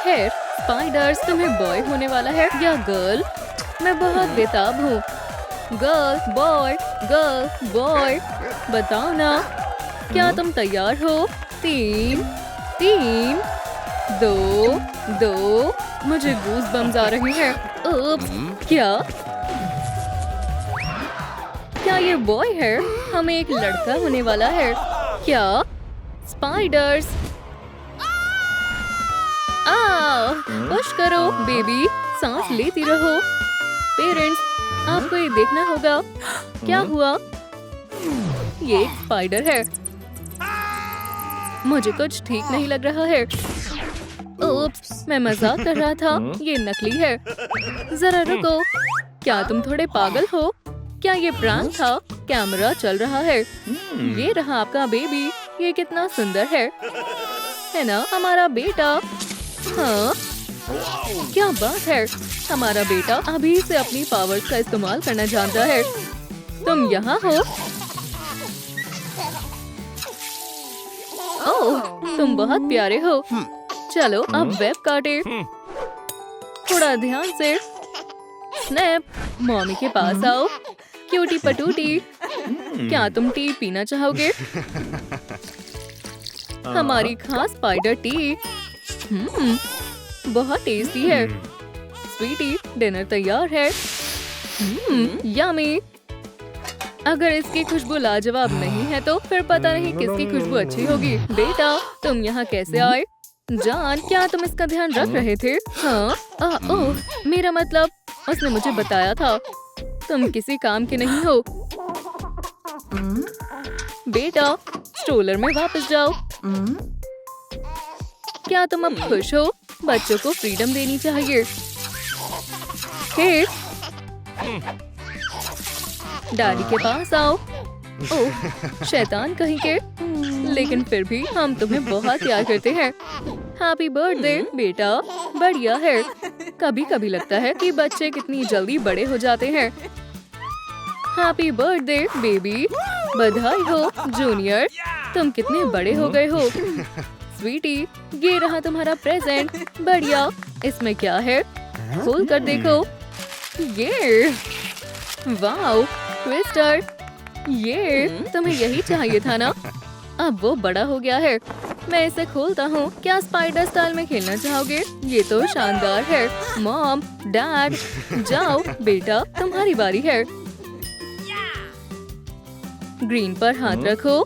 खैर, स्पाइडर्स, तुम्हें बॉय होने वाला है या गर्ल? मैं बहुत बेताब हूँ। गर्ल बॉय, बताओ ना, क्या तुम तैयार हो? 3, 3, 2, मुझे गूज़ बम्स आ रही हैं। उप्स, क्या ये बॉय है? हमें एक लड़का होने वाला है क्या? स्पाइडर्स, पुश करो बेबी, सांस लेती रहो। पेरेंट्स, आपको ये देखना होगा। क्या हुआ? ये एक स्पाइडर है। मुझे कुछ ठीक नहीं लग रहा है। उप्स, मैं मजाक कर रहा था। ये नकली है। जरा रुको, क्या तुम थोड़े पागल हो? क्या ये प्रैंक था? कैमरा चल रहा है। ये रहा आपका बेबी। ये कितना सुंदर है ना हमारा बेटा? हाँ, क्या बात है, हमारा बेटा अभी से अपनी पावर्स का इस्तेमाल करना जानता है। तुम यहाँ हो? ओह, तुम बहुत प्यारे हो। चलो अब वेब काटे। थोड़ा ध्यान से। स्नैप, मम्मी के पास आओ। क्यूटी पटूटी, क्या तुम टी पीना चाहोगे? हमारी खास स्पाइडर टी। बहुत टेस्टी है। स्वीटी, डिनर तैयार है। यम्मी। अगर इसकी खुशबू लाजवाब नहीं है तो फिर पता नहीं किसकी खुशबू अच्छी होगी। बेटा, तुम यहाँ कैसे आए? जान, क्या तुम इसका ध्यान रख रहे थे? हाँ, ओह, मेरा मतलब, उसने मुझे बताया था। तुम किसी काम के नहीं हो। बेटा, स्ट्रोलर में वापस जाओ। क्या तुम अब खुश हो? बच्चों को फ्रीडम देनी चाहिए। डैडी के पास आओ। ओह, शैतान कहीं के। लेकिन फिर भी हम तुम्हें बहुत प्यार करते हैं। हैप्पी बर्थडे बेटा। बढ़िया है। कभी कभी लगता है कि बच्चे कितनी जल्दी बड़े हो जाते हैं। Happy birthday baby. बधाई हो जूनियर, तुम कितने बड़े हो गए हो। स्वीटी, ये रहा तुम्हारा प्रेजेंट। बढ़िया, इसमें क्या है? खोल कर देखो। ये वाओ, ट्विस्टर। ये तुम्हें यही चाहिए था ना? अब वो बड़ा हो गया है। मैं इसे खोलता हूँ। क्या स्पाइडर स्टाइल में खेलना चाहोगे? ये तो शानदार है। मॉम, डैड, जाओ बेटा, तुम्हारी बारी है। ग्रीन पर हाथ रखो।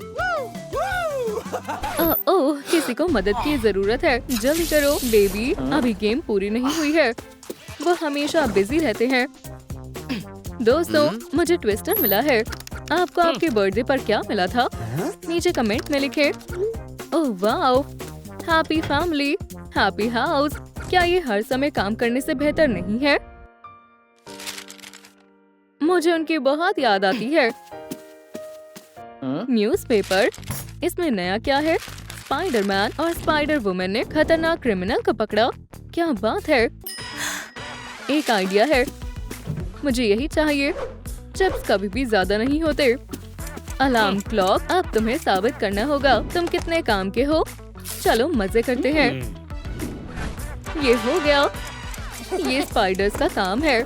ओह, किसी को मदद की जरूरत है। जल्दी करो बेबी, अभी गेम पूरी नहीं हुई है। वो हमेशा बिजी रहते हैं। दोस्तों, मुझे ट्विस्टर मिला है। आपको आपके बर्थडे पर क्या मिला था? नीचे कमेंट में लिखे। Oh wow, happy family, happy house. क्या ये हर समय काम करने से बेहतर नहीं है? मुझे उनकी बहुत याद आती है। न्यूज़पेपर, इसमें नया क्या है? स्पाइडरमैन और स्पाइडर वुमन ने खतरनाक क्रिमिनल को पकड़ा। क्या बात है, एक आइडिया है। मुझे यही चाहिए। चिप्स कभी भी ज्यादा नहीं होते। अलार्म क्लॉक, अब तुम्हें साबित करना होगा तुम कितने काम के हो। चलो मजे करते हैं। ये हो गया। ये स्पाइडर्स का काम है।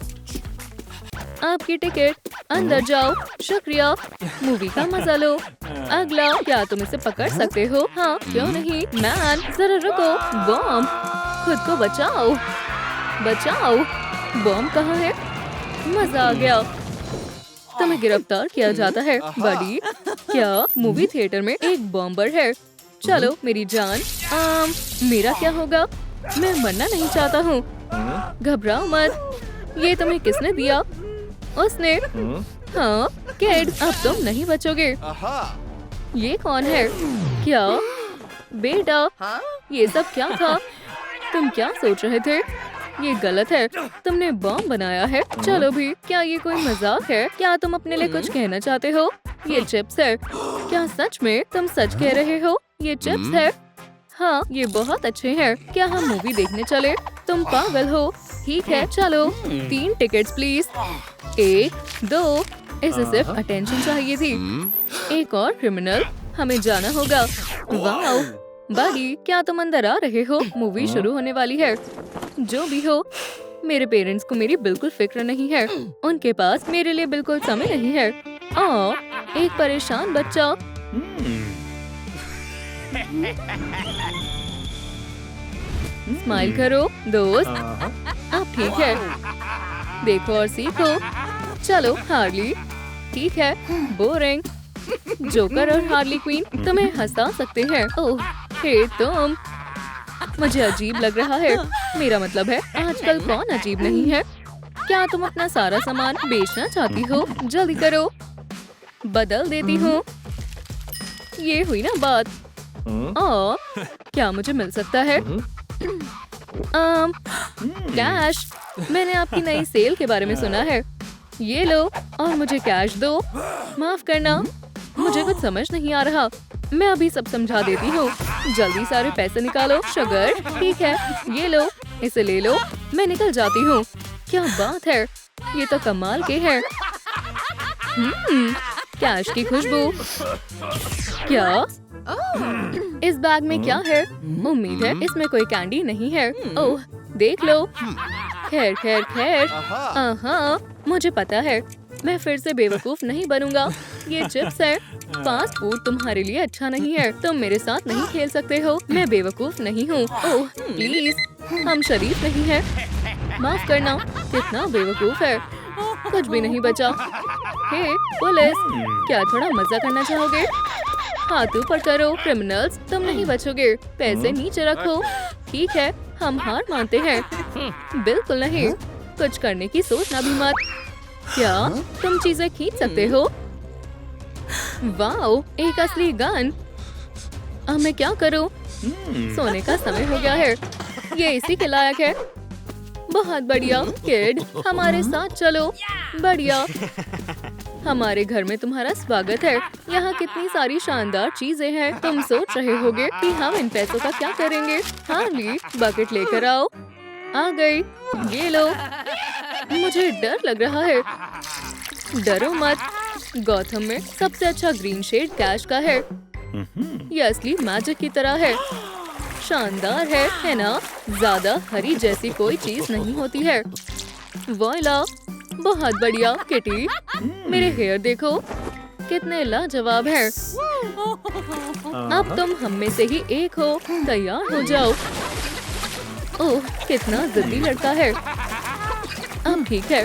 आपकी टिकट, अंदर जाओ। शुक्रिया। मूवी का मजा लो। अगला, क्या तुम इसे पकड़ सकते हो? हाँ, क्यों नहीं। मैन, जरा रुको। बॉम्ब, खुद को बचाओ। बचाओ। बॉम्ब कहाँ है? मजा आ गया। तुम्हें गिरफ्तार किया जाता है बड़ी। क्या मूवी थिएटर में एक बॉम्बर है? चलो मेरी जान। मेरा क्या होगा? मैं मरना नहीं चाहता हूँ। घबराओ मत। ये तुम्हें किसने दिया? उसने। हाँ किड, अब तुम नहीं बचोगे। ये कौन है? क्या बेटा, ये सब क्या था? तुम क्या सोच रहे थे? ये गलत है। तुमने बॉम्ब बनाया है। चलो भी, क्या ये कोई मजाक है? क्या तुम अपने लिए कुछ कहना चाहते हो? ये चिप्स है। क्या सच में तुम सच कह रहे हो? ये चिप्स है। हाँ, ये बहुत अच्छे हैं। क्या हम मूवी देखने चले? तुम पागल हो। ठीक है, चलो। 3 टिकट्स प्लीज। 1, 2। इसे सिर्फ अटेंशन चाहिए थी। एक और क्रिमिनल, हमें जाना होगा। वाओ, बड़ी, क्या तुम अंदर आ रहे हो? मूवी शुरू होने वाली है। जो भी हो, मेरे पेरेंट्स को मेरी बिल्कुल फिक्र नहीं है। उनके पास मेरे लिए बिल्कुल समय नहीं है। एक परेशान बच्चा। स्माइल करो दोस्त, अब ठीक है। देखो और सीखो। चलो हार्ली, ठीक है। बोरिंग। जोकर और हार्ली क्वीन तुम्हें हंसा सकते हैं। ओह हे तुम, मुझे अजीब लग रहा है। मेरा मतलब है आजकल कौन अजीब नहीं है। क्या तुम अपना सारा सामान बेचना चाहती हो? जल्दी करो, बदल देती हूँ। ये हुई ना बात। क्या मुझे मिल सकता है? कैश। मैंने आपकी नई सेल के बारे में सुना है। ये लो और मुझे कैश दो। माफ करना, मुझे कुछ समझ नहीं आ रहा। मैं अभी सब समझा देती हूँ। जल्दी सारे पैसे निकालो। शुगर, ठीक है, ये लो, इसे ले लो। मैं निकल जाती हूँ। क्या बात है, ये तो कमाल के है। कैश की खुशबू। क्या इस बैग में क्या है? उम्मीद है इसमें कोई कैंडी नहीं है। ओह देख लो। खैर खैर खैर। मुझे पता है, मैं फिर से बेवकूफ नहीं बनूंगा। ये चिप्स है। फास्ट फूड तुम्हारे लिए अच्छा नहीं है। तुम मेरे साथ नहीं खेल सकते हो। मैं बेवकूफ नहीं हूँ। ओह प्लीज, हम शरीफ नहीं है। माफ करना, कितना बेवकूफ है। कुछ भी नहीं बचा। हे पुलिस, क्या थोड़ा मजा करना चाहोगे? हाथ ऊपर करो क्रिमिनल्स, तुम नहीं बचोगे। पैसे नीचे रखो। ठीक है, हम हार मानते हैं। बिल्कुल नहीं, कुछ करने की सोचना भी मत। क्या तुम चीजें खींच सकते हो? वाओ, एक असली गन। अब मैं क्या करूं? सोने का समय हो गया है। ये इसी के लायक है। बहुत बढ़िया किड, हमारे साथ चलो। बढ़िया, हमारे घर में तुम्हारा स्वागत है। यहाँ कितनी सारी शानदार चीजें हैं। तुम सोच रहे होगे कि हम इन पैसों का क्या करेंगे। हार्ली, बकेट लेकर आओ। आ गई, ये लो। मुझे डर लग रहा है। डरो मत, गौथम में सबसे अच्छा ग्रीन शेड कैश का है। ये असली मैजिक की तरह है। शानदार है ना? ज्यादा हरी जैसी कोई चीज नहीं होती है। वॉइला, बहुत बढ़िया किटी। मेरे हेयर देखो, कितने लाजवाब हैं। अब तुम हम में से ही एक हो। तैयार हो जाओ। ओह, कितना जिद्दी लड़का है। अब ठीक है।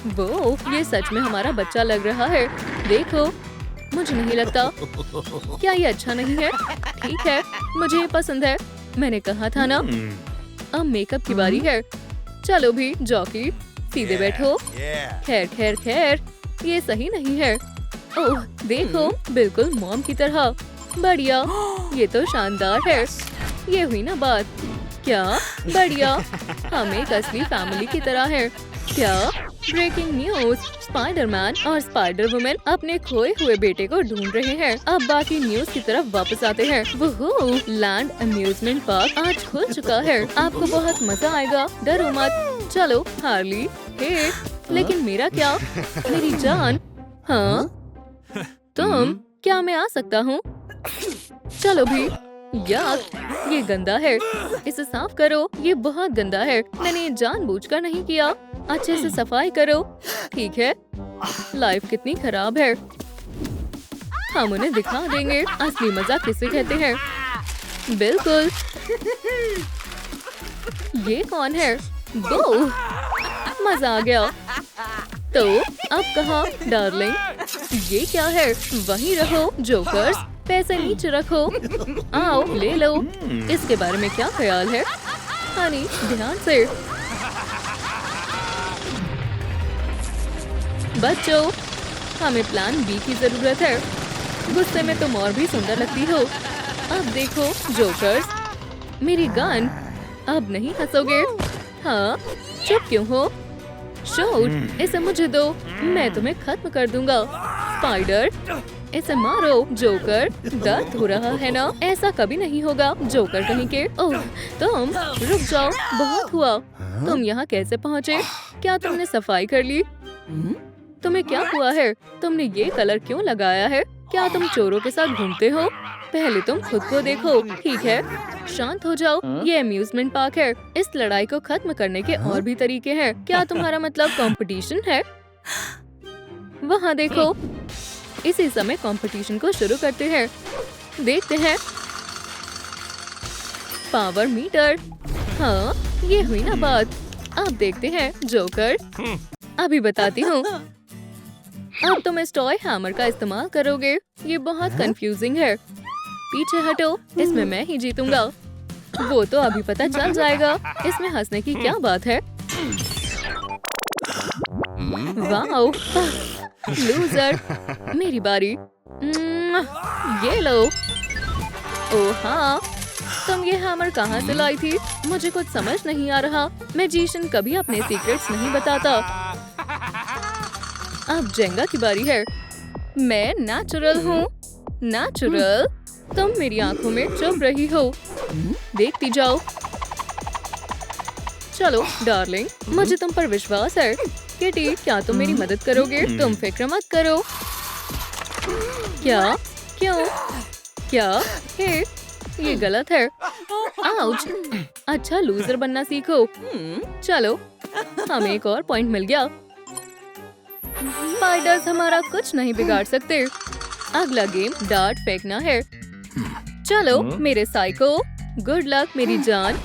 वो, ये सच में हमारा बच्चा लग रहा है। देखो, मुझे नहीं लगता। क्या ये अच्छा नहीं है? ठीक है, मुझे ये पसंद है। मैंने कहा था ना। अब मेकअप की बारी है। चलो भी जॉकी, सीधे बैठो। खैर खैर खैर, ये सही नहीं है। ओह देखो, बिल्कुल मॉम की तरह। बढ़िया, ये तो शानदार है। ये हुई ना बात। क्या बढ़िया, हम एक असली फैमिली की तरह हैं। क्या ब्रेकिंग न्यूज, स्पाइडरमैन और स्पाइडर वुमन अपने खोए हुए बेटे को ढूंढ रहे हैं। अब बाकी न्यूज की तरफ वापस आते हैं। वुहू, लैंड अम्यूजमेंट पार्क आज खुल चुका है। आपको बहुत मजा आएगा, डरो मत। चलो हार्ली। हे, लेकिन मेरा क्या? मेरी जान। हाँ तुम, क्या मैं आ सकता हूँ? चलो भी। याक, ये गंदा है। इसे साफ करो। ये बहुत गंदा है। मैंने ये जानबूझकर नहीं किया। अच्छे से सफाई करो। ठीक है। लाइफ कितनी खराब है। हम उन्हें दिखा देंगे असली मजा किसे कहते हैं। बिल्कुल। ये कौन है? वो, मजा आ गया। तो अब कहाँ डार्लिंग? ये क्या है? वहीं रहो जोकर्स। पैसे नीचे रखो। आओ ले लो। इसके बारे में क्या ख्याल है? हनी, ध्यान से। बच्चों, हमें प्लान बी की जरूरत है। गुस्से में तुम और भी सुंदर लगती हो। अब देखो जोकर्स, मेरी गन। अब नहीं हंसोगे? हाँ, चुप क्यों हो? शूट, इसे मुझे दो। मैं तुम्हें खत्म कर दूंगा। स्पाइडर, इसे मारो। जोकर, दर्द हो रहा है ना? ऐसा कभी नहीं होगा जोकर कहीं के। ओह, तुम रुक जाओ, बहुत हुआ। तुम यहाँ कैसे पहुँचे? क्या तुमने सफाई कर ली? तुम्हें क्या हुआ है? तुमने ये कलर क्यों लगाया है? क्या तुम चोरों के साथ घूमते हो? पहले तुम खुद को देखो, ठीक है? शांत हो जाओ। ये अम्यूजमेंट पार्क है। इस लड़ाई को खत्म करने के और भी तरीके हैं। क्या तुम्हारा मतलब कंपटीशन है? वहाँ देखो। इसी समय कंपटीशन को शुरू करते हैं। देखते हैं। Power meter. हाँ, ये हुई ना बात। अब देखते हैं जोकर। अभी बताती हूँ। अब तुम इस टॉय हैमर का इस्तेमाल करोगे। ये बहुत कंफ्यूजिंग है। पीछे हटो, इसमें मैं ही जीतूंगा। वो तो अभी पता चल जाएगा। इसमें हंसने की क्या बात है? Wow, loser. मेरी बारी। ये लो। ओह हाँ, तुम ये हैमर कहाँ से लाई थी? मुझे कुछ समझ नहीं आ रहा। मैजिशियन कभी अपने सीक्रेट्स नहीं बताता। अब जेंगा की बारी है। मैं नेचुरल हूँ। नेचुरल? तुम मेरी आंखों में चुभ रही हो। देखती जाओ। चलो डार्लिंग, मुझे तुम पर विश्वास है। किटी, क्या तुम मेरी मदद करोगे? तुम फिक्र मत करो। क्या? क्यों? क्या? हे, ये गलत है। आउच! अच्छा, लूजर बनना सीखो। चलो, हमें एक और पॉइंट मिल गया। स्पाइडर्स हमारा कुछ नहीं बिगाड़ सकते। अगला गेम डार्ट फेंकना है। चलो मेरे साइको, गुड लक मेरी जान।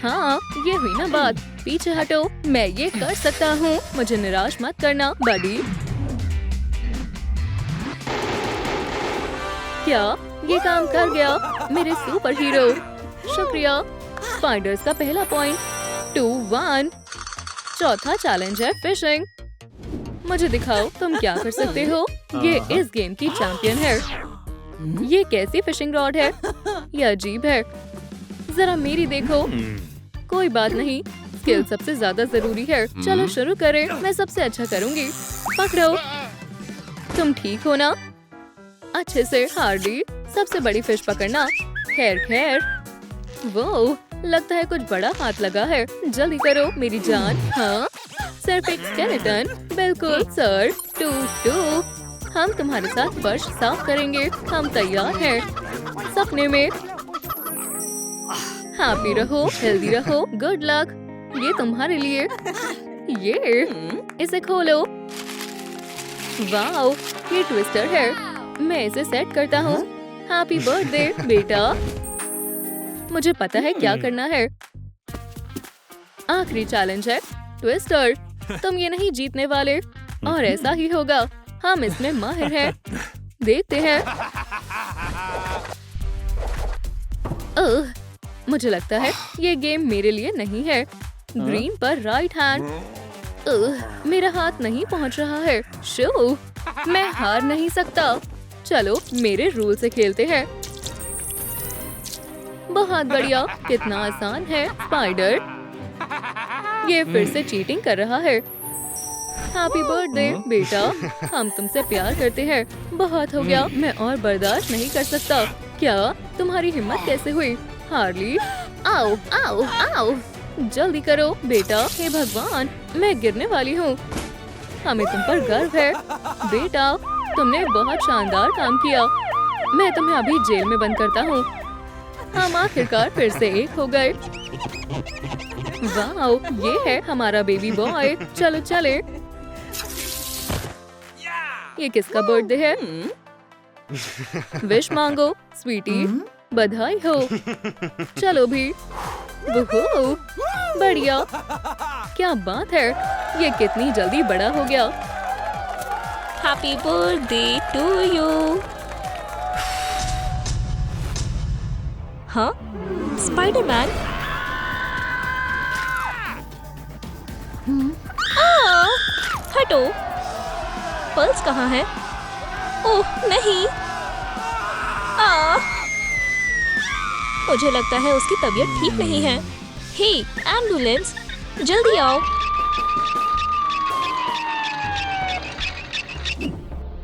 हाँ, ये हुई ना बात। पीछे हटो, मैं ये कर सकता हूँ। मुझे निराश मत करना बडी। क्या ये काम कर गया? मेरे सुपर हीरो, शुक्रिया। स्पाइडर्स का पहला पॉइंट। 2-1। चौथा चैलेंज है फिशिंग। मुझे दिखाओ तुम क्या कर सकते हो। ये इस गेम की चैंपियन है। ये कैसी फिशिंग रॉड है? ये अजीब है। जरा मेरी देखो। कोई बात नहीं, स्किल सबसे ज्यादा जरूरी है। चलो शुरू करें। मैं सबसे अच्छा करूंगी। पकड़ो। तुम ठीक हो ना? अच्छे से हार्डी। सबसे बड़ी फिश पकड़ना। खैर खैर। वो लगता है कुछ बड़ा हाथ लगा है। जल्दी करो मेरी जान। हाँ, सिर्फ एक स्केलेटन। बिल्कुल सर। 2-2। हम तुम्हारे साथ फर्श साफ करेंगे। हम तैयार हैं। सपने में। हैप्पी रहो, हेल्दी रहो। Good luck. ये तुम्हारे लिए। ये इसे खोलो। वाओ, ये ट्विस्टर है। मैं इसे सेट करता हूँ। हैप्पी बर्थडे बेटा। मुझे पता है क्या करना है। आखिरी चैलेंज है ट्विस्टर। तुम ये नहीं जीतने वाले। और ऐसा ही होगा। हम इसमें माहिर हैं। देखते हैं। मुझे लगता है ये गेम मेरे लिए नहीं है। ग्रीन पर राइट हैंड। मेरा हाथ नहीं पहुंच रहा है। शो, मैं हार नहीं सकता। चलो मेरे रूल से खेलते हैं। बहुत बढ़िया। कितना आसान है। स्पाइडर, ये फिर से चीटिंग कर रहा है। हैप्पी बर्थडे बेटा। हम तुमसे प्यार करते हैं। बहुत हो गया, मैं और बर्दाश्त नहीं कर सकता। क्या तुम्हारी हिम्मत कैसे हुई? हार्ली, आओ आओ आओ। जल्दी करो बेटा। हे भगवान, मैं गिरने वाली हूँ। हमें तुम पर गर्व है बेटा। तुमने बहुत शानदार काम किया। मैं तुम्हें अभी जेल में बंद करता हूँ। हम आखिरकार फिर से एक हो गए। वाओ, ये है हमारा बेबी बॉय। चलो चले। ये किसका बर्थडे है? विश मांगो स्वीटी। बधाई हो। चलो भी। वुहू, बढ़िया। क्या बात है, ये कितनी जल्दी बड़ा हो गया। Happy birthday to you. हाँ, स्पाइडरमैन। हटो। पल्स कहाँ है? ओह नहीं। मुझे लगता है उसकी तबीयत ठीक नहीं है। हे एम्बुलेंस, जल्दी आओ।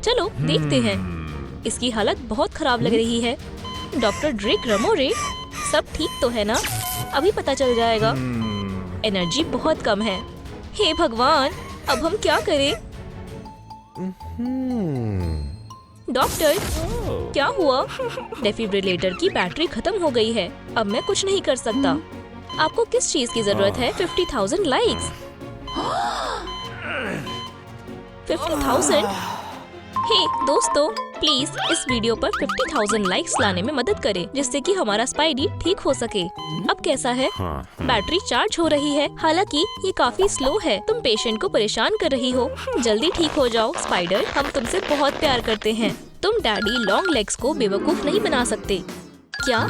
चलो देखते हैं। इसकी हालत बहुत खराब लग रही है। डॉक्टर ड्रेक रमोरे, सब ठीक तो है ना? अभी पता चल जाएगा। एनर्जी बहुत कम है। हे भगवान, अब हम क्या करें? डॉक्टर, क्या हुआ? डेफिब्रिलेटर की बैटरी खत्म हो गई है। अब मैं कुछ नहीं कर सकता। आपको किस चीज की जरूरत है? 50,000 लाइक्स। 50,000? हे दोस्तों, प्लीज इस वीडियो पर 50,000 लाइक्स लाने में मदद करें, जिससे कि हमारा स्पाइडी ठीक हो सके। अब कैसा है? बैटरी चार्ज हो रही है, हालांकि ये काफी स्लो है। तुम पेशेंट को परेशान कर रही हो। जल्दी ठीक हो जाओ स्पाइडर, हम तुमसे बहुत प्यार करते हैं। तुम डैडी लॉन्ग लेग्स को बेवकूफ नहीं बना सकते। क्या?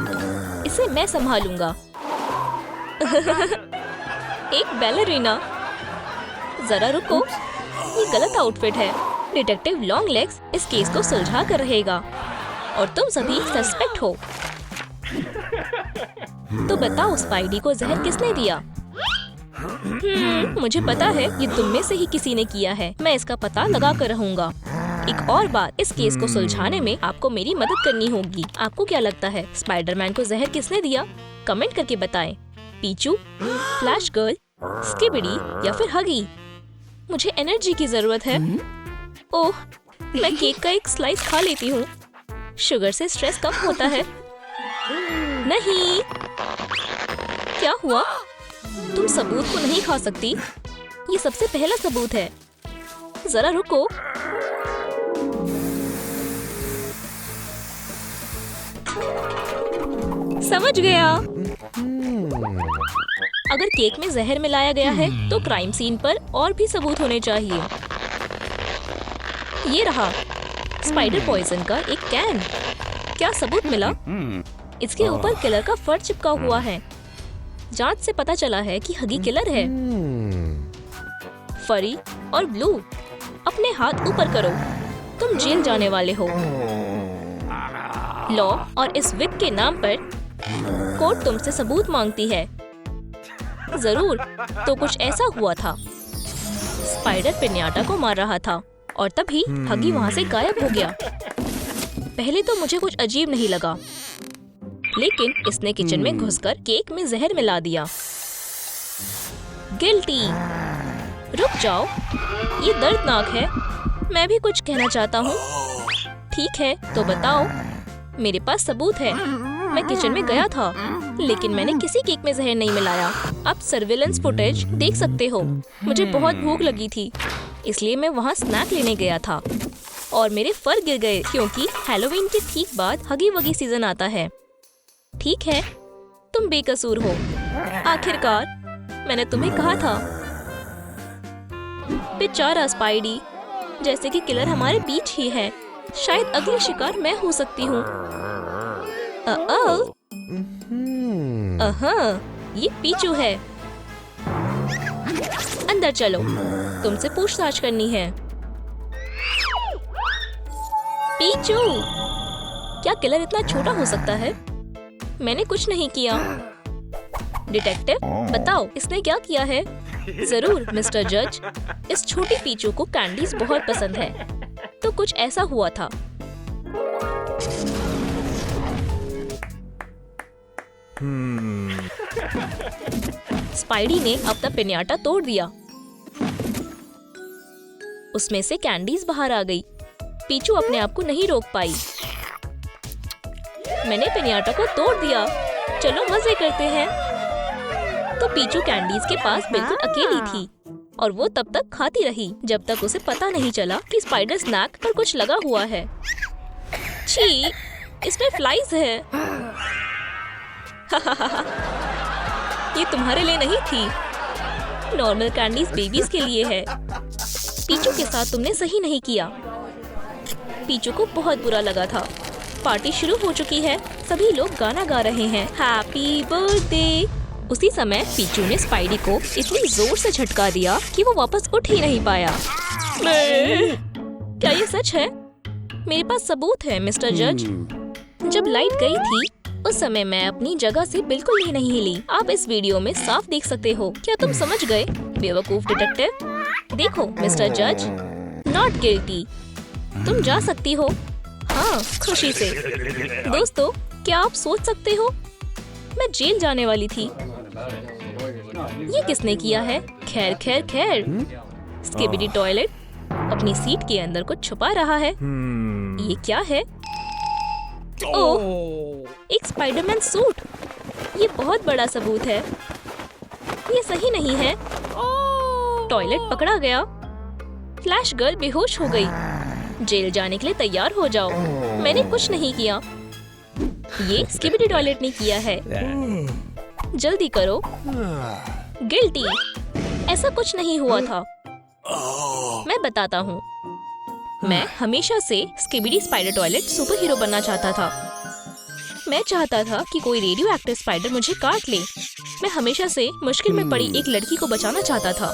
इसे मैं संभालूंगा। एक बैलरीना। जरा रुको, ये गलत आउटफिट है। डिटेक्टिव लॉन्ग लेग्स इस केस को सुलझा कर रहेगा और तुम सभी सस्पेक्ट हो। तो बताओ स्पाइडी को जहर किसने दिया? मुझे पता है ये तुम में से ही किसी ने किया है। मैं इसका पता लगा कर रहूंगा। एक और बात, इस केस को सुलझाने में आपको मेरी मदद करनी होगी। आपको क्या लगता है स्पाइडरमैन को जहर किसने दिया? कमेंट करके बताएं। पीचू, फ्लैश गर्ल, स्किबिडी या फिर हगी? मुझे एनर्जी की जरूरत है। ओह, मैं केक का एक स्लाइस खा लेती हूँ। शुगर से स्ट्रेस कम होता है। नहीं, क्या हुआ? तुम सबूत को नहीं खा सकती। ये सबसे पहला सबूत है। जरा रुको। समझ गया। अगर केक में जहर मिलाया गया है तो क्राइम सीन पर और भी सबूत होने चाहिए। ये रहा स्पाइडर पॉइजन का एक कैन। क्या सबूत मिला? इसके ऊपर किलर का फर चिपका हुआ है। जांच से पता चला है कि हगी किलर है। फरी और ब्लू, अपने हाथ ऊपर करो। तुम जेल जाने वाले हो। लॉ और इस विक के नाम पर कोर्ट तुमसे सबूत मांगती है। जरूर, तो कुछ ऐसा हुआ था। स्पाइडर पिन्याटा को मार रहा था और तभी हगी वहाँ से गायब हो गया। पहले तो मुझे कुछ अजीब नहीं लगा, लेकिन इसने किचन में घुसकर केक में जहर मिला दिया। गिल्टी। रुक जाओ, ये दर्दनाक है। मैं भी कुछ कहना चाहता हूँ। ठीक है, तो बताओ। मेरे पास सबूत है। मैं किचन में गया था, लेकिन मैंने किसी केक में जहर नहीं मिलाया। आप सर्विलेंस फुटेज देख सकते हो। मुझे बहुत भूख लगी थी, इसलिए मैं वहाँ स्नैक लेने गया था और मेरे फर गिर गए, क्योंकि हैलोवीन के ठीक बाद हगी वगी सीजन आता है। ठीक है, तुम बेकसूर हो। आखिरकार मैंने तुम्हें कहा था। बेचारा स्पाइडी, जैसे कि किलर हमारे बीच ही है। शायद अगली शिकार मैं हो सकती हूँ। ये पीचू है। अंदर चलो, तुमसे पूछताछ करनी है। पीचू, क्या किलर इतना छोटा हो सकता है? मैंने कुछ नहीं किया। डिटेक्टिव, बताओ इसने क्या किया है? जरूर मिस्टर जज, इस छोटी पीचू को कैंडीज बहुत पसंद है, तो कुछ ऐसा हुआ था। स्पाइडी ने अब तक पिन्याटा तोड़ दिया। उसमें से कैंडीज बाहर आ गई। पीचू अपने आप को नहीं रोक पाई। मैंने पिन्याटा को तोड़ दिया। चलो मजे करते हैं। तो पीचू कैंडीज के पास बिल्कुल अकेली थी और वो तब तक खाती रही जब तक उसे पता नहीं चला कि स्पाइडर स्नैक पर कुछ लगा हुआ है। छी, इसमें फ्लाइज है। ये तुम्हारे लिए नहीं थी। नॉर्मल कैंडीज बेबीज के लिए है। पीचू के साथ तुमने सही नहीं किया। पीचू को बहुत बुरा लगा था। पार्टी शुरू हो चुकी है। सभी लोग गाना गा रहे हैं, हैप्पी बर्थडे। उसी समय पीचू ने स्पाइडी को इतनी जोर से झटका दिया कि वो वापस उठ ही नहीं पाया। क्या ये सच है? मेरे पास सबूत है मिस्टर जज। जब लाइट गई थी उस समय मैं अपनी जगह से बिल्कुल भी नहीं हिली। आप इस वीडियो में साफ देख सकते हो। क्या तुम समझ गए बेवकूफ डिटेक्टिव? देखो मिस्टर जज, नॉट गिल्टी। तुम जा सकती हो। हाँ, खुशी से। दोस्तों, क्या आप सोच सकते हो मैं जेल जाने वाली थी। ये किसने किया है? खैर खैर खैर। स्किबिडी टॉयलेट, अपनी सीट के अंदर कुछ छुपा रहा है। ये क्या है? ओह, एक स्पाइडरमैन सूट। ये बहुत बड़ा सबूत है। ये सही नहीं है। टॉयलेट पकड़ा गया। फ्लैश गर्ल बेहोश हो गई। जेल जाने के लिए तैयार हो जाओ। मैंने कुछ नहीं किया। ये स्किबिडी टॉयलेट ने किया है। जल्दी करो। गिल्टी। ऐसा कुछ नहीं हुआ था। मैं बताता हूँ। मैं हमेशा से skibidi spider toilet super hero बनना चाहता था। मैं चाहता था कि कोई रेडियो एक्टिव स्पाइडर मुझे काट ले। मैं हमेशा से मुश्किल में पड़ी एक लड़की को बचाना चाहता था।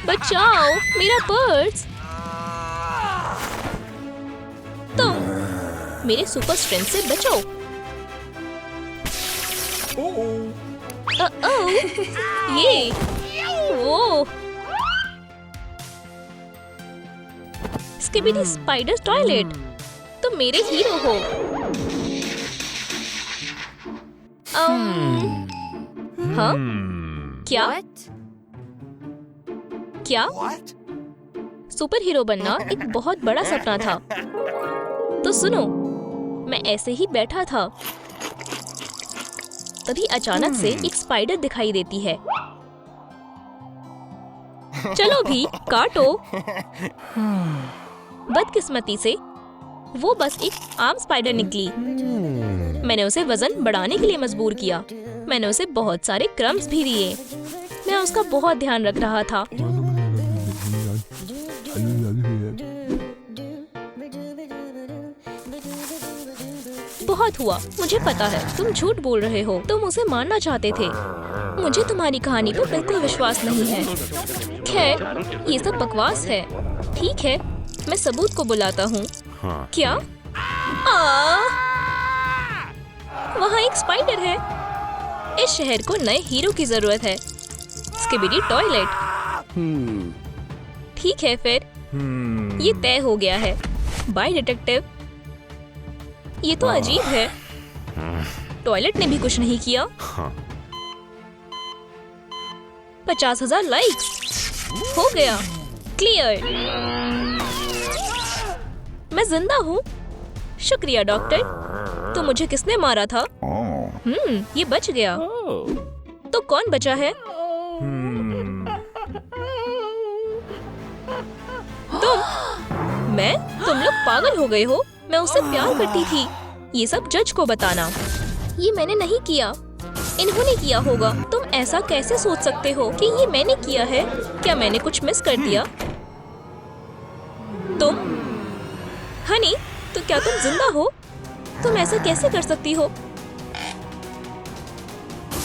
बचाओ मेरा पर्स। तुम मेरे सुपर स्ट्रेंथ से बचो। ये वो स्किबिडी स्पाइडर टॉयलेट, तुम मेरे हीरो हो। हाँ? क्या? क्या? सुपर हीरो बनना एक बहुत बड़ा सपना था। तो सुनो, मैं ऐसे ही बैठा था, तभी अचानक से एक स्पाइडर दिखाई देती है। चलो भी काटो। बदकिस्मती से वो बस एक आम स्पाइडर निकली। मैंने उसे वजन बढ़ाने के लिए मजबूर किया। मैंने उसे बहुत सारे क्रम्स भी दिए। मैं उसका बहुत ध्यान रख रहा था। बहुत हुआ, मुझे पता है तुम झूठ बोल रहे हो। तुम उसे मारना चाहते थे। मुझे तुम्हारी कहानी पर बिल्कुल विश्वास नहीं है। खैर, ये सब बकवास है। ठीक है, मैं सबूत को बुलाता हूँ। क्या? वहाँ एक स्पाइडर है। इस शहर को नए हीरो की जरूरत है। Skibidi toilet. ठीक है फिर, ये तय हो गया है। Bye detective. ये तो अजीब है। टॉयलेट ने भी कुछ नहीं किया। 50,000 लाइक्स। हो गया। क्लियर। मैं जिंदा हूँ। शुक्रिया डॉक्टर। तो मुझे किसने मारा था? ये बच गया। तो कौन बचा है? मैं? तुम लोग पागल हो गए हो। मैं उससे प्यार करती थी। ये सब जज को बताना। ये मैंने नहीं किया, इन्होंने किया होगा। तुम ऐसा कैसे सोच सकते हो कि ये मैंने किया है? क्या मैंने कुछ मिस कर दिया? तुम हनी, तो क्या तुम जिंदा हो? तुम ऐसा कैसे कर सकती हो?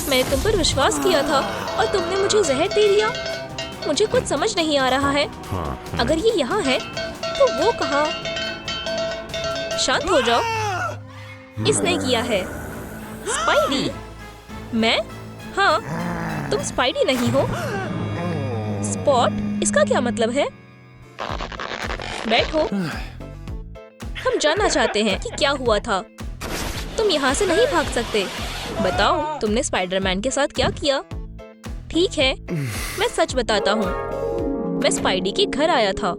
मैंने तुम पर विश्वास किया था और तुमने मुझे जहर दे दिया। मुझे कुछ समझ नहीं आ रहा है। अगर ये यहाँ है तो वो कहाँ? शांत हो जाओ। इसने किया है। स्पाइडी? मैं? हाँ, तुम स्पाइडी नहीं हो। स्पॉट? इसका क्या मतलब है? बैठो। हम जानना चाहते हैं कि क्या हुआ था। तुम यहाँ से नहीं भाग सकते। बताओ, तुमने स्पाइडरमैन के साथ क्या किया? ठीक है, मैं सच बताता हूँ। मैं स्पाइडी के घर आया था।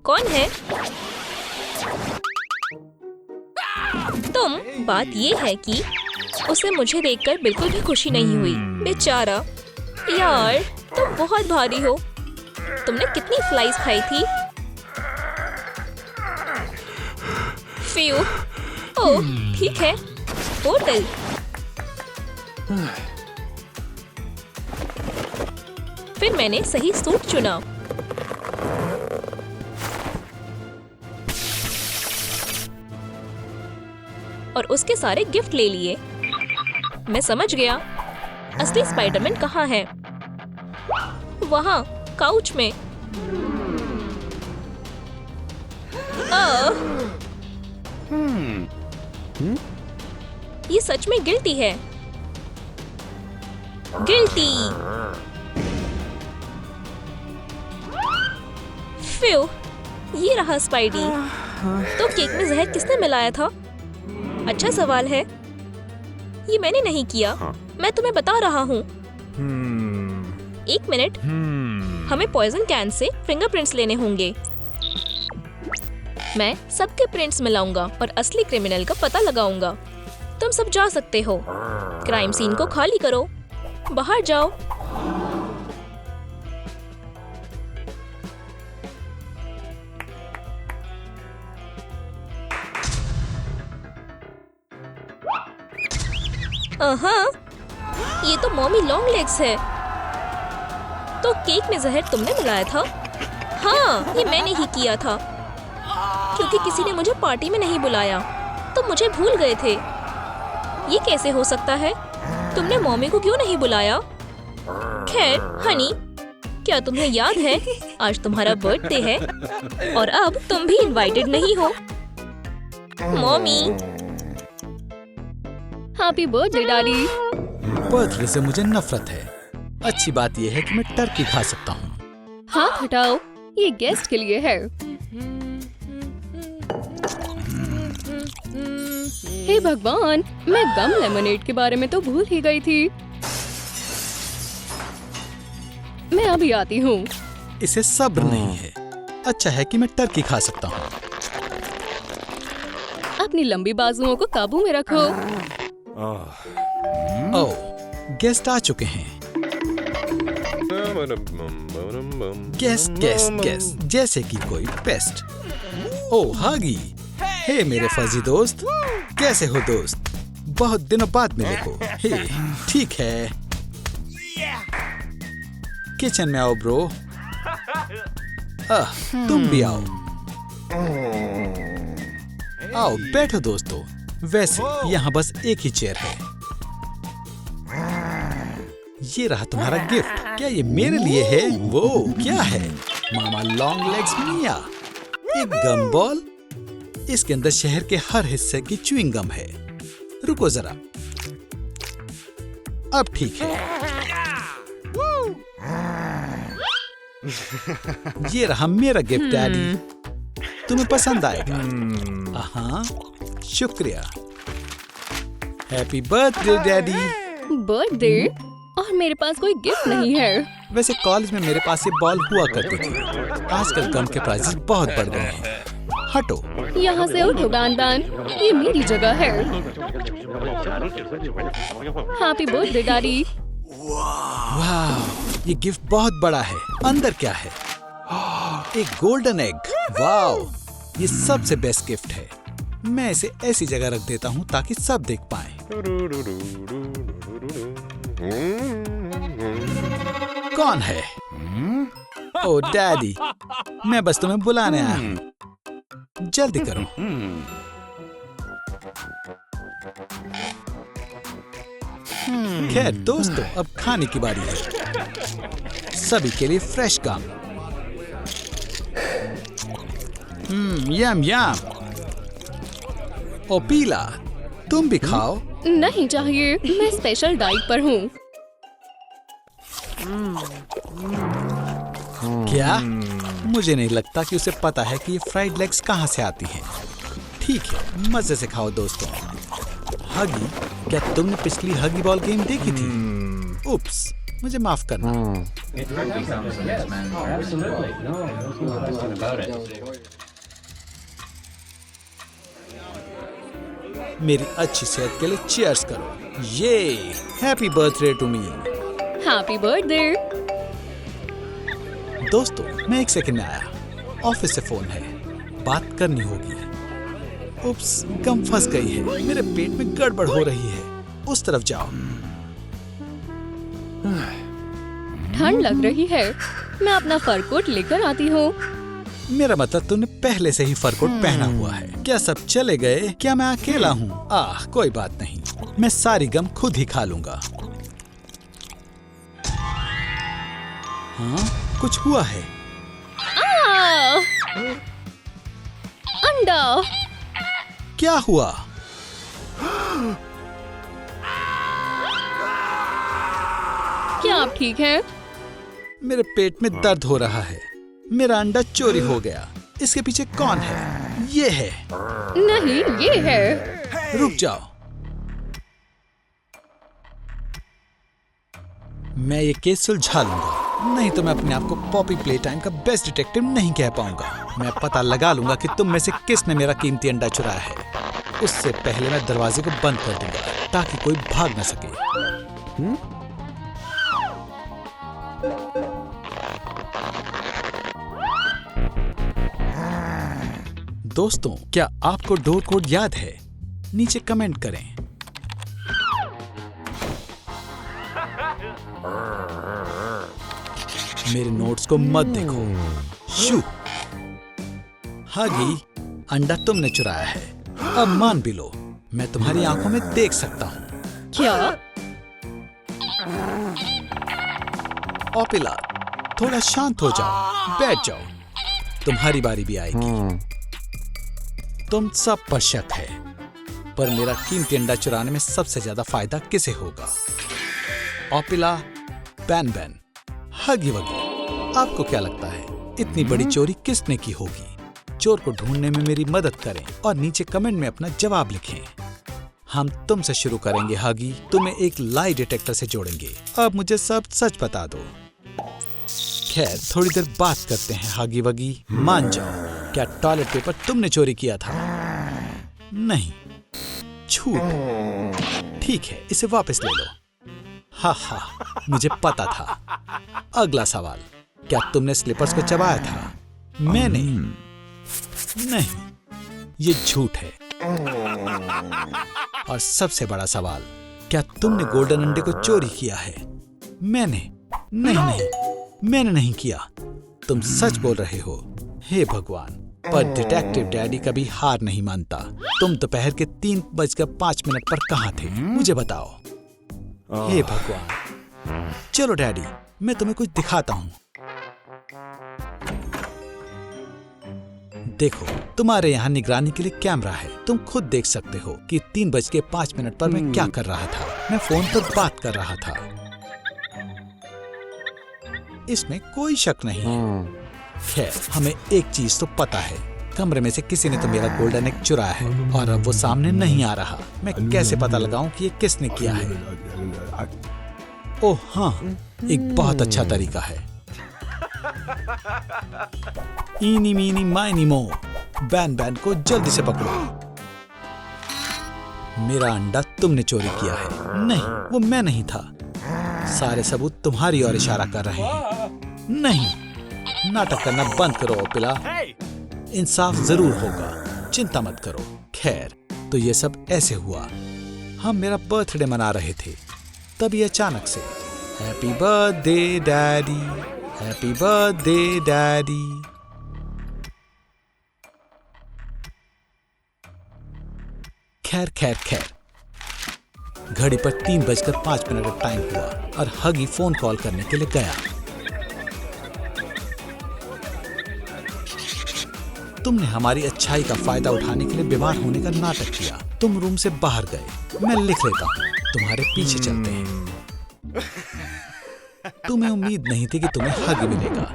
कौन है तुम? बात ये है कि उसे मुझे देखकर बिल्कुल भी खुशी नहीं हुई। बेचारा। यार, तुम बहुत भारी हो। तुमने कितनी फ्लाइज खाई थी? फ्यू। ओह, ठीक है। होटल। फिर मैंने सही सूट चुना। और उसके सारे गिफ्ट ले लिए। मैं समझ गया। असली स्पाइडरमैन कहाँ है? वहाँ, काउच में। ये सच में गिल्टी है। गिल्टी। फ्यू, ये रहा स्पाइडी। तो केक में जहर किसने मिलाया था? अच्छा सवाल है। ये मैंने नहीं किया। मैं तुम्हें बता रहा हूँ। एक मिनट, हमें पॉइजन कैन से फिंगरप्रिंट्स लेने होंगे। मैं सबके प्रिंट्स मिलाऊंगा और असली क्रिमिनल का पता लगाऊंगा। तुम सब जा सकते हो। क्राइम सीन को खाली करो। बाहर जाओ। ये तो मॉमी लॉन्ग लेग्स है। तो केक में जहर तुमने मिलाया था? हाँ, ये मैंने ही किया था। क्योंकि किसी ने मुझे पार्टी में नहीं बुलाया, तुम मुझे भूल गए थे। ये कैसे हो सकता है? तुमने मॉमी को क्यों नहीं बुलाया? खैर हनी, क्या तुम्हें याद है आज तुम्हारा बर्थडे है और अब तुम भी इनवाइटेड नहीं हो। Mommy, happy birthday daddy. Birthday से मुझे नफरत है। अच्छी बात यह है कि मैं टर्की खा सकता हूँ। हाथ हटाओ, ये गेस्ट के लिए है। हे भगवान, मैं गम लेमनेड के बारे में तो भूल ही गई थी। मैं अभी आती हूँ। इसे सब्र नहीं है। अच्छा है कि मैं टर्की खा सकता हूँ। अपनी लंबी बाजुओं को काबू में रखो। ओह, गेस्ट आ चुके हैं। गेस्ट गेस्ट गेस्ट, जैसे कि कोई पेस्ट। ओह हागी, हे मेरे फर्जी दोस्त, कैसे हो दोस्त? बहुत दिनों बाद मिले हो। हे, ठीक है। किचन में आओ ब्रो। तुम भी आओ। आओ बैठो दोस्तों। वैसे यहाँ बस एक ही चेयर है। ये रहा तुम्हारा गिफ्ट। क्या ये मेरे लिए है? वो क्या है? मामा लॉन्ग लेग्स मिया। एक गम बॉल। इसके अंदर शहर के हर हिस्से की च्युइंग गम है। रुको जरा, अब ठीक है। ये रहा मेरा गिफ्ट डैडी। तुम्हें पसंद आएगा। हाँ, शुक्रिया। Happy birthday daddy. बर्थडे? और मेरे पास कोई गिफ्ट नहीं है। वैसे कॉलेज में मेरे पास ये बॉल हुआ करती थी। आजकल गम के प्राइसेस बहुत बढ़ गए हैं। हटो। यहाँ से उठो बैन बैन, ये मेरी जगह है। Happy birthday daddy. वाह, ये गिफ्ट बहुत बड़ा है। अंदर क्या है? एक गोल्डन एग। वाह, ये सबसे बेस्ट गिफ्ट है। मैं इसे ऐसी जगह रख देता हूँ ताकि सब देख पाएं। कौन है? ओ डैडी, मैं बस तुम्हें बुलाने आया हूँ। जल्दी करो। खैर दोस्तों, अब खाने की बारी है। सभी के लिए फ्रेश गम। यम यम। ओ पीला, तुम भी खाओ। नहीं चाहिए, मैं स्पेशल डाइट पर हूँ। क्या? मुझे नहीं लगता कि उसे पता है कि ये फ्राइड लेग्स कहाँ से आती हैं। ठीक है, मजे से खाओ दोस्तों। हगी, क्या तुमने पिछली हगी बॉल गेम देखी थी? उप्स, मुझे माफ करना। मेरी अच्छी सेहत के लिए चीयर्स करो। ये happy birthday to me. Happy birthday. दोस्तों, मैं एक सेकंड में आया। ऑफिस से फोन है, बात करनी होगी। उप्स, गम फंस गई है। मेरे पेट में गड़बड़ हो रही है। उस तरफ जाओ। ठंड लग रही है, मैं अपना फर कोट लेकर आती हूँ। मेरा मतलब तुमने पहले से ही फर कोट पहना हुआ है। क्या सब चले गए? क्या मैं अकेला हूँ? कोई बात नहीं, मैं सारी गम खुद ही खा लूंगा। हाँ, कुछ हुआ है? अंडा। क्या हुआ? क्या आप ठीक हैं? मेरे पेट में दर्द हो रहा है। मेरा अंडा चोरी हो गया। इसके पीछे कौन है? ये है। नहीं, ये है। रुक जाओ। मैं ये केस सुलझा लूंगा, नहीं तो मैं अपने आप को पॉपी प्ले टाइम का बेस्ट डिटेक्टिव नहीं कह पाऊंगा। मैं पता लगा लूंगा कि तुम में से किसने मेरा कीमती अंडा चुराया है। उससे पहले मैं दरवाजे को बंद कर दूंगा ताकि कोई भाग न सके। दोस्तों, क्या आपको डोर कोड याद है? नीचे कमेंट करें। मेरे नोट्स को मत देखो। शू। हगी, अंडा तुमने चुराया है। अब मान भी लो, मैं तुम्हारी आंखों में देख सकता हूँ। क्या? ओपिला, थोड़ा शांत हो जाओ, बैठ जाओ। तुम्हारी बारी भी आएगी। तुम सब पर शक है, पर मेरा कीमती अंडा चुराने में सबसे ज्यादा फायदा किसे होगा? ओपिला, बैन बैन, हगी वगी। आपको क्या लगता है इतनी बड़ी चोरी किसने की होगी? चोर को ढूंढने में मेरी मदद करें और नीचे कमेंट में अपना जवाब लिखें। हम तुमसे शुरू करेंगे हगी। तुम्हें एक लाई डिटेक्टर से जोड़ेंगे। अब मुझे सब सच बता दो। खैर, थोड़ी देर बात करते हैं हगी वगी। मान जाओ, क्या टॉयलेट पेपर तुमने चोरी किया था? नहीं, झूठ। ठीक है, इसे वापस ले लो। हा हा, मुझे पता था। अगला सवाल, क्या तुमने स्लीपर्स को चबाया था? मैंने नहीं, ये झूठ है। और सबसे बड़ा सवाल, क्या तुमने गोल्डन अंडे को चोरी किया है? मैंने नहीं, मैंने नहीं किया। तुम सच बोल रहे हो। हे भगवान, पर डिटेक्टिव डैडी कभी हार नहीं मानता। तुम दोपहर के 3:05 पर कहाँ थे? मुझे बताओ। हे भगवान। चलो डैडी, मैं तुम्हें कुछ दिखाता हूँ। देखो, तुम्हारे यहाँ निगरानी के लिए कैमरा है। तुम खुद देख सकते हो कि 3:05 पर मैं क्या कर रहा था। मैं फोन पर बात कर रहा था। इसमें कोई शक नहीं है। खैर, हमें एक चीज तो पता है, कमरे में से किसी ने तो मेरा गोल्डन एग चुराया है और अब वो सामने नहीं आ रहा। मैं कैसे पता लगाऊं कि ये किसने किया है? ओह हाँ, एक बहुत अच्छा तरीका है। इनी मीनी माइनी मो, बैन बैन को जल्दी से पकड़ो। मेरा अंडा तुमने चोरी किया है। नहीं, वो मैं नहीं था। सारे सबूत तुम्हारी ओर इशारा कर रहे हैं। नहीं, नाटक करना बंद करो ओपिला। इंसाफ जरूर होगा, चिंता मत करो। खैर, तो ये सब ऐसे हुआ। हम मेरा बर्थडे मना रहे थे, तभी अचानक से happy birthday daddy, happy birthday daddy. खैर, घड़ी पर 3:05 का टाइम हुआ और हगी फोन कॉल करने के लिए गया। तुमने हमारी अच्छाई का फायदा उठाने के लिए बीमार होने का नाटक किया। तुम रूम से बाहर गए। मैं लिख लेता हूँ, तुम्हारे पीछे चलते हैं। तुम्हें उम्मीद नहीं थी कि तुम्हें हग मिलेगा।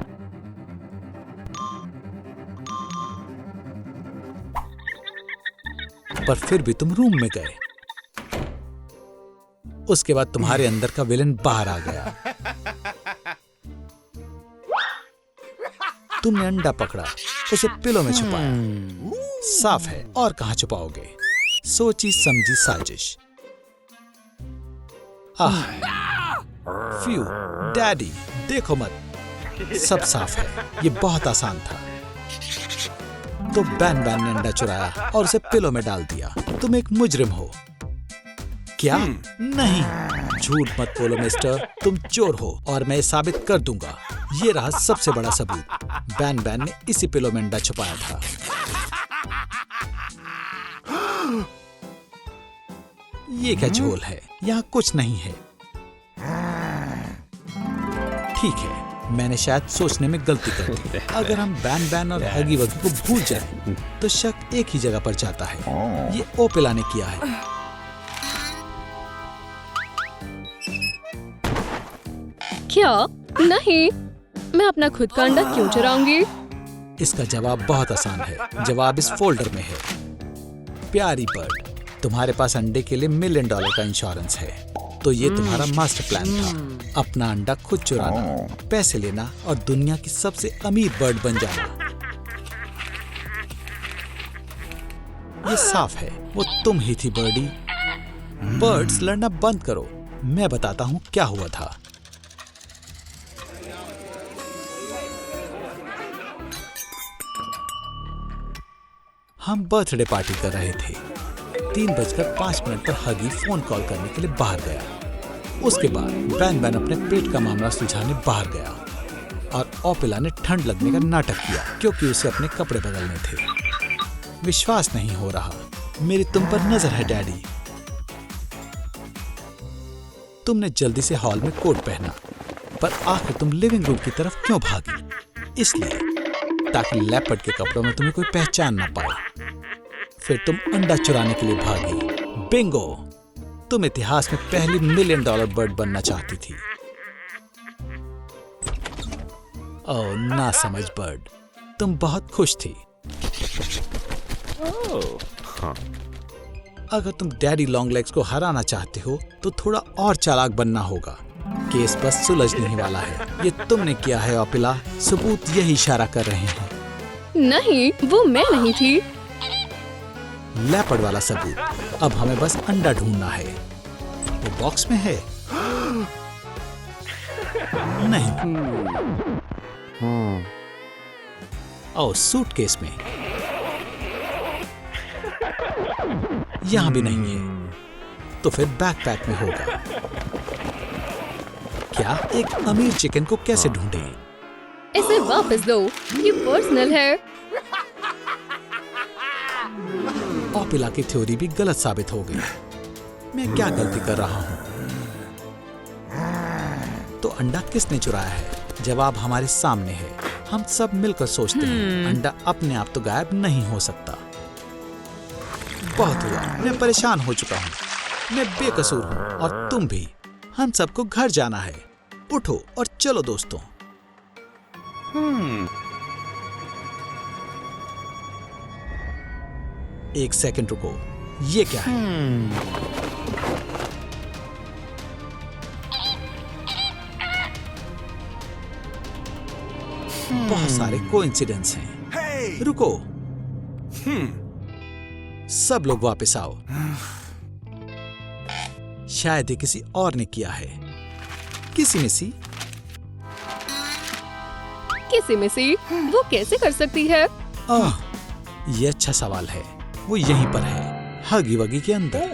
पर फिर भी तुम रूम में गए। उसके बाद तुम्हारे अंदर का विलन बाहर आ गया। तुमने अंडा पकड़ा, उसे पिलो में छुपाया। साफ है, और कहां छुपाओगे? सोची समझी साजिश। आह, फ्यू, डैडी, देखो मत, सब साफ है। ये बहुत आसान था। तो बैन बैन ने अंडा चुराया और उसे पिलो में डाल दिया। तुम एक मुजरिम हो। क्या? नहीं, झूठ मत बोलो मिस्टर, तुम चोर हो और मैं साबित कर दूंगा। ये रहा सबसे बड़ा सबूत। बैन बैन ने इसी पिलो में अंडा छुपाया था। ये क्या झोल है? यहाँ कुछ नहीं है। ठीक है, मैंने शायद सोचने में गलती कर दी। अगर हम बैन बैन और हगी वगी को भूल जाएं, तो शक एक ही जगह पर जाता है। ये ओपिला ने किया है। क्या? नहीं, मैं अपना खुद का अंडा क्यों चुराऊंगी? इसका जवाब बहुत आसान है। जवाब इस फोल्डर में है। प्यारी बर्ड, तुम्हारे पास अंडे के लिए $1 मिलियन का इंश्योरेंस है। तो ये तुम्हारा मास्टर प्लान था, अपना अंडा खुद चुराना, पैसे लेना और दुनिया की सबसे अमीर बर्ड बन जाना। ये साफ है वो तुम ही थी बर्डी। बर्ड्स लड़ना बंद करो, मैं बताता हूँ क्या हुआ था। हम बर्थडे पार्टी कर रहे थे। 3:05 पर हगी फोन कॉल करने के लिए बाहर गया। उसके बाद बैन बैन अपने पेट का मामला सुलझाने बाहर गया और ओपेला ने ठंड लगने का नाटक किया क्योंकि उसे अपने कपड़े बदलने थे। विश्वास नहीं हो रहा, मेरी तुम पर नजर है डैडी। तुमने जल्दी से हॉल में कोट पहना, पर आखिर तुम लिविंग रूम की तरफ क्यों भागी? इसलिए ताकि लेपर्ड के कपड़ों में तुम्हें कोई पहचान ना पाए। फिर तुम अंडा चुराने के लिए भागी। बिंगो, तुम इतिहास में पहली $1 मिलियन बर्ड बनना चाहती थी। ओह ना समझ बर्ड, तुम बहुत खुश थी। अगर तुम डैडी लॉन्ग लेग्स को हराना चाहते हो तो थोड़ा और चालाक बनना होगा। केस बस सुलझने ही वाला है। ये तुमने किया है ओपेला, सबूत यही इशारा कर रहे हैं। नहीं, वो मैं नहीं थी। लेपर्ड वाला सबूत। अब हमें बस अंडा ढूंढना है। वो बॉक्स में है? नहीं। ओह, सूटकेस में। यहां भी नहीं है। तो फिर बैकपैक में होगा। क्या एक अमीर चिकन को कैसे ढूंढे? इसे वापस दो, ये पर्सनल है। ओपेला की थ्योरी भी गलत साबित हो गई। मैं क्या गलती कर रहा हूँ? तो अंडा किसने चुराया है? जवाब हमारे सामने है। हम सब मिलकर सोचते हैं अंडा अपने आप तो गायब नहीं हो सकता। बहुत हुआ, मैं परेशान हो चुका हूँ। मैं बेकसूर हूँ और तुम भी। हम सबको घर जाना है। उठो और चलो दोस्तों। एक सेकंड रुको, ये क्या है? बहुत सारे कोइंसिडेंस हैं। रुको, सब लोग वापस आओ। शायद ये किसी और ने किया है। किसी में सी वो कैसे कर सकती है? ये अच्छा सवाल है। वो यहीं पर है, हगी वगी के अंदर।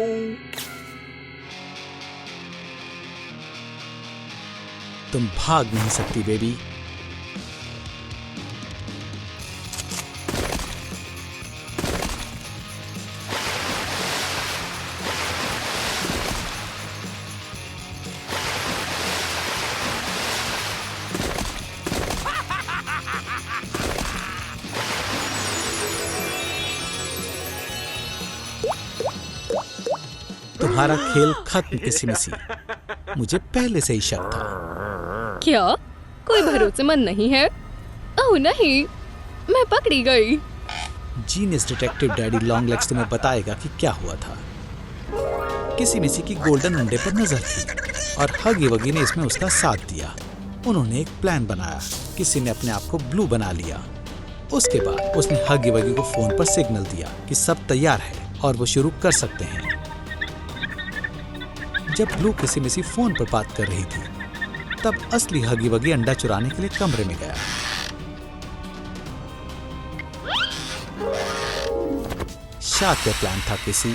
तुम भाग नहीं सकती बेबी। तुम्हारा खेल खत्म किसी। मुझे पहले से ही शक था। क्या कोई भरोसेमंद नहीं है? ओह नहीं, मैं पकड़ी गई। Genius detective daddy long legs तुम्हें बताएगा कि क्या हुआ था। किसी की गोल्डन अंडे पर नजर थी और हगी वगी ने इसमें उसका साथ दिया। उन्होंने एक प्लान बनाया। किसी ने अपने आप को ब्लू बना लिया। उसके बाद उसने हगी वगी को फोन पर सिग्नल दिया कि सब तैयार है और वो शुरू कर सकते हैं। जब ब्लू किसी फोन पर बात कर रही थी, तब असली हगी वगी अंडा चुराने के लिए कमरे में गया। शातिर प्लान था किसी,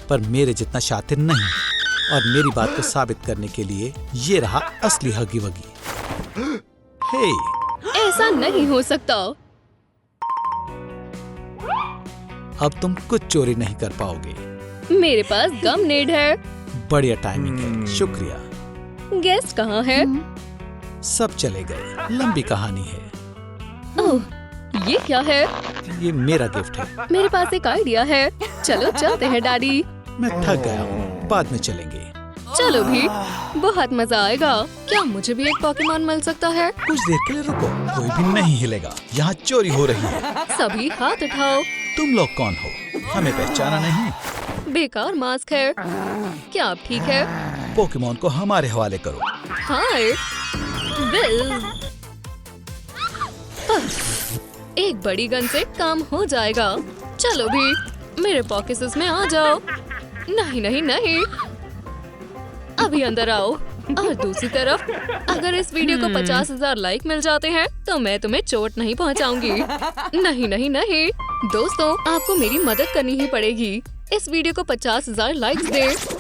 पर मेरे जितना शातिर नहीं। और मेरी बात को साबित करने के लिए ये रहा असली हगी वगी। हे, ऐसा नहीं हो सकता। अब तुम कुछ चोरी नहीं कर पाओगे। मेरे पास गम नेड है। बढ़िया टाइमिंग है, शुक्रिया। गेस्ट कहाँ है? सब चले गए। लंबी कहानी है। ओह, ये क्या है? ये मेरा गिफ्ट है। मेरे पास एक आइडिया है। चलो चलते हैं डैडी। मैं थक गया हूँ, बाद में चलेंगे। चलो भी, बहुत मजा आएगा। क्या मुझे भी एक पोकेमॉन मिल सकता है? कुछ देर के लिए रुको, कोई भी नहीं हिलेगा। यहाँ चोरी हो रही है। सभी हाथ उठाओ। तुम लोग कौन हो? हमें पहचाना नहीं? बेकार मास्क है। क्या आप ठीक है? पोकेमोन को हमारे हवाले करो। हाय बिल, एक बड़ी गन से काम हो जाएगा। चलो भी मेरे पॉकेट्स में आ जाओ। नहीं नहीं नहीं, अभी अंदर आओ। और दूसरी तरफ अगर इस वीडियो को 50,000 लाइक मिल जाते हैं तो मैं तुम्हें चोट नहीं पहुंचाऊंगी। नहीं नहीं नहीं दोस्तों, आपको मेरी मदद करनी ही पड़ेगी। इस वीडियो को 50,000 लाइक्स दे।